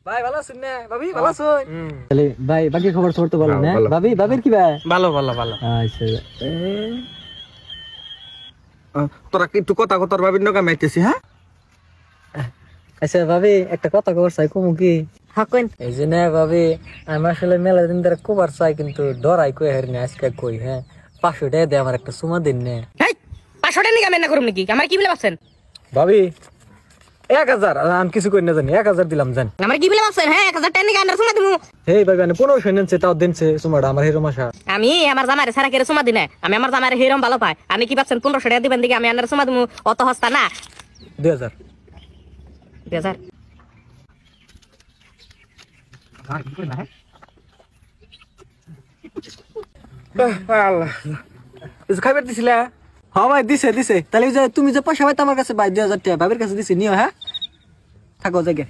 ভাই ভালো আছেন না ভাবি ভালো আছেন? তাহলে ভাই বাকি খবর তো বলো না ভাবি ভাবির কি ভাই ভালো ভালো ভালো। আচ্ছা তোরা কি একটু কথা কথা ভাবির নৌকা মাইতেছি হ্যাঁ? আচ্ছা ভাবি একটা কথা কবার চাই কমু কি হকন এই যে না ভাবি আমি আসলে মেলা দিন ধরে কবার চাই কিন্তু ডরাই কই হারি না আজকে কই হ্যাঁ 500 টাকা দিয়ে আমার একটা সুমা দিন নে এই 500 টাকা নিয়ে আমি না করুম নাকি আমার কি বলে ভাবছেন ভাবি 1000 আমি কিছু কই না জানি 1000 দিলাম জান আমার কি বলে ভাবছেন হ্যাঁ 1000 টাকা নিয়ে আনার সময় তুমি হেই ভাবি আমি 1500 নেনছে তাও দিনছে সুমাটা আমার হিরো মাসা আমি আমার জামারে সারা কেরে সময় দিনে আমি আমার জামারে হেরম ভালো পাই আমি কি ভাবছেন 1500 টাকা দিবেন দিকে আমি আনার সময় তুমি অত হস্তা না 2000 2000 আল্লাহ কিছু খাইবার দিছিলা? হ্যাঁ ভাই দিছে দিছে তাহলে ওই যে তুমি যে পয়সা পাইতে আমার কাছে ভাই 2000 টাকা ভাবির কাছে দিছি নিও হ্যাঁ থাকো জায়গা